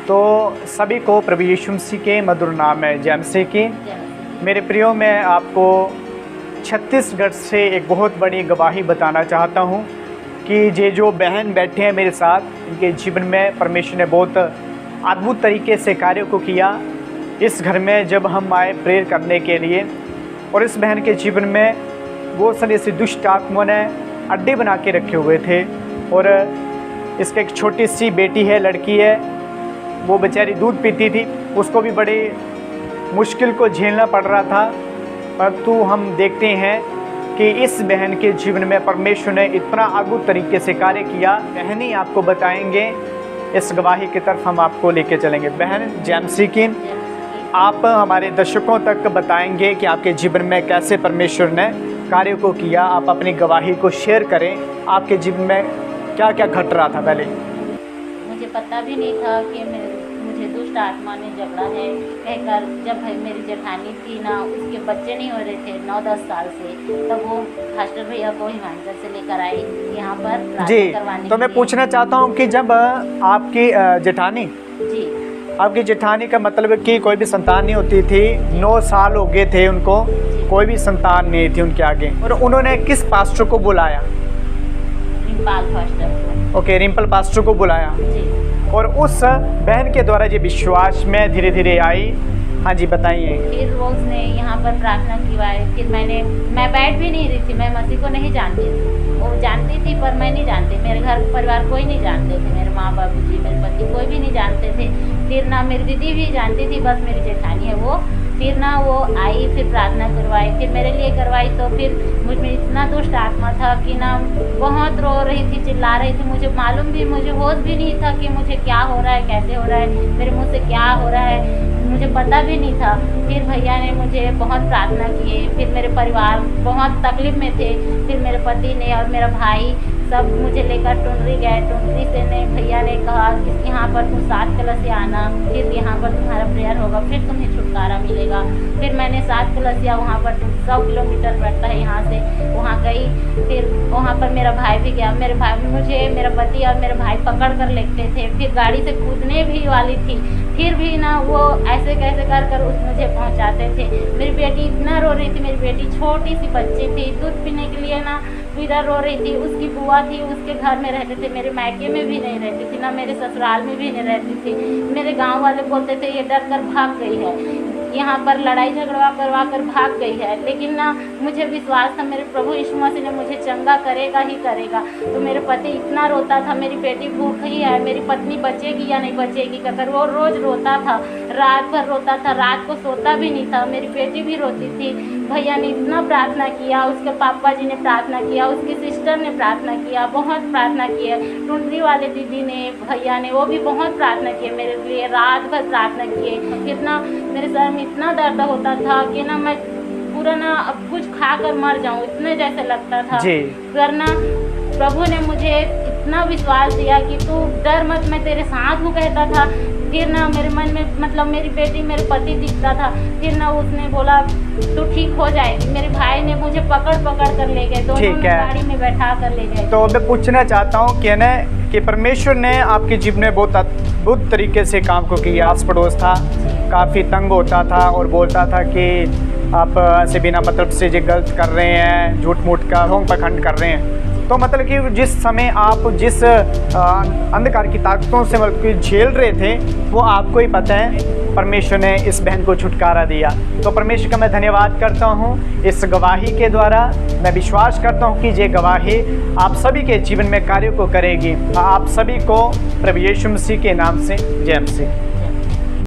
तो सभी को प्रभु यीशु मसीह के मधुर नाम है जय मसीह की। मेरे प्रियो, मैं आपको छत्तीसगढ़ से एक बहुत बड़ी गवाही बताना चाहता हूँ कि ये जो बहन बैठे हैं मेरे साथ, इनके जीवन में परमेश्वर ने बहुत अद्भुत तरीके से कार्य को किया। इस घर में जब हम आए प्रेयर करने के लिए, और इस बहन के जीवन में बहुत सारी ऐसी दुष्ट आत्माओं ने अड्डे बना के रखे हुए थे, और इसका एक छोटी सी बेटी है, लड़की है, वो बेचारी दूध पीती थी, उसको भी बड़ी मुश्किल को झेलना पड़ रहा था। परंतु हम देखते हैं कि इस बहन के जीवन में परमेश्वर ने इतना अद्भुत तरीके से कार्य किया। बहन ही आपको बताएंगे, इस गवाही की तरफ हम आपको लेके चलेंगे। बहन जय मसीह की, आप हमारे दर्शकों तक बताएंगे कि आपके जीवन में कैसे परमेश्वर ने कार्य को किया। आप अपनी गवाही को शेयर करें, आपके जीवन में क्या क्या घट रहा था। पहले मुझे पता भी नहीं था कि मुझे दुष्ट आत्मा ने झगड़ा है कहकर। जब मेरी जेठानी थी ना, उसके बच्चे नहीं हो रहे थे 9-10 साल से, तब वो फास्टर भैया को हिमाचल से लेकर आई यहाँ पर जी। करवाने। तो मैं पूछना चाहता हूँ कि जब आपकी जेठानी जी, आपकी जेठानी का मतलब कि कोई भी संतान नहीं होती थी, 9 साल हो गए थे उनको, कोई भी संतान नहीं थी उनके आगे, और उन्होंने किस पास्टर को बुलाया? Rimple faster. Okay, Rimple pastor को बुलाया जी। और उस बहन के द्वारा ये विश्वास में धीरे धीरे आई। हाँ जी, बताइए। फिर रोज ने यहाँ पर प्रार्थना की। फिर मैं बैठ भी नहीं रही थी, मैं मसीह को नहीं जानती थी। वो जानती थी पर मैं नहीं जानती, मेरे घर परिवार कोई नहीं जानते थे, मेरे माँ बाबू जी, मेरे पति कोई भी नहीं जानते थे। फिर ना मेरी दीदी भी जानती थी, बस मेरी जेठानी है वो। फिर ना वो आई, फिर प्रार्थना करवाई, फिर मेरे लिए करवाई। तो फिर मुझ में इतना दुष्ट आत्मा था कि ना बहुत रो रही थी, चिल्ला रही थी। मुझे मालूम भी, मुझे होश भी नहीं था कि मुझे क्या हो रहा है, कैसे हो रहा है, मेरे मुंह से क्या हो रहा है, मुझे पता भी नहीं था। फिर भैया ने मुझे बहुत प्रार्थना किए। फिर मेरे परिवार बहुत तकलीफ में थे। फिर मेरे पति ने और मेरा भाई सब मुझे लेकर टुंडरी गए। टुंडरी से ने भैया ने कहा कि यहाँ पर तुम 7 कलश आना, फिर यहाँ पर तुम्हारा प्रेयर होगा, फिर तुम्हें छुटकारा मिलेगा। फिर मैंने 7 कलशिया वहाँ पर 100 किलोमीटर पड़ता है यहाँ से, वहाँ गई। फिर वहाँ पर मेरा भाई भी गया। मेरे भाई मुझे, मेरा पति और मेरे भाई पकड़ कर लेते थे। फिर गाड़ी से कूदने भी वाली थी, फिर भी ना वो ऐसे कैसे कर उस मुझे पहुँचाते थे। मेरी बेटी इतना रो रही थी, मेरी बेटी छोटी सी बच्ची थी, दूध पीने के लिए ना इधर रो रही थी। उसकी बुआ थी, उसके घर में रहते थे, मेरे मायके में भी नहीं रहती थी, ना मेरे ससुराल में भी नहीं रहती थी। मेरे गांव वाले बोलते थे ये डर कर भाग गई है, यहाँ पर लड़ाई झगड़ा करवा कर भाग गई है। लेकिन ना मुझे विश्वास था मेरे प्रभु यीशु मसीह ने मुझे चंगा करेगा ही करेगा। तो मेरे पति इतना रोता था, मेरी बेटी भूख ही है, मेरी पत्नी बचेगी या नहीं बचेगी कर वो रोज़ रोता था, रात भर रोता था, रात को सोता भी नहीं था। मेरी बेटी भी रोती थी। भैया ने इतना प्रार्थना किया, उसके पापा जी ने प्रार्थना किया, उसकी सिस्टर ने प्रार्थना किया, बहुत प्रार्थना की है। टुंडरी वाले दीदी ने, भैया ने, वो भी बहुत प्रार्थना किए मेरे लिए, रात भर प्रार्थना किए। इतना मेरे सर में इतना दर्द होता था कि ना मैं पूरा ना अब कुछ खा कर मर जाऊँ, इतने जैसे लगता था। फिर ना प्रभु ने मुझे इतना विश्वास दिया कि तू डर मत, मैं तेरे साथ हूँ कहता था। फिर ना मेरे मन में, मतलब मेरी बेटी, मेरे पति दिखता था। फिर ना उसने बोला तू ठीक हो जाएगी। मेरे भाई ने मुझे पकड़ कर ले गए, दोनों गाड़ी में बैठा कर ले गए। तो मैं पूछना चाहता हूँ कि परमेश्वर ने आपके जीवन में बहुत अद्भुत तरीके से काम को किया। आस पड़ोस था, काफ़ी तंग होता था और बोलता था कि आप ऐसे बिना मतलब से जो गलत कर रहे हैं, झूठ मूठ का ढोंग पखंड कर रहे हैं। तो मतलब कि जिस समय आप जिस अंधकार की ताकतों से मतलब कि झेल रहे थे, वो आपको ही पता है। परमेश्वर ने इस बहन को छुटकारा दिया। तो परमेश्वर का मैं धन्यवाद करता हूँ इस गवाही के द्वारा। मैं विश्वास करता हूँ कि ये गवाही आप सभी के जीवन में कार्य को करेगी। आप सभी को प्रभु यीशु मसीह के नाम से जय मसीह।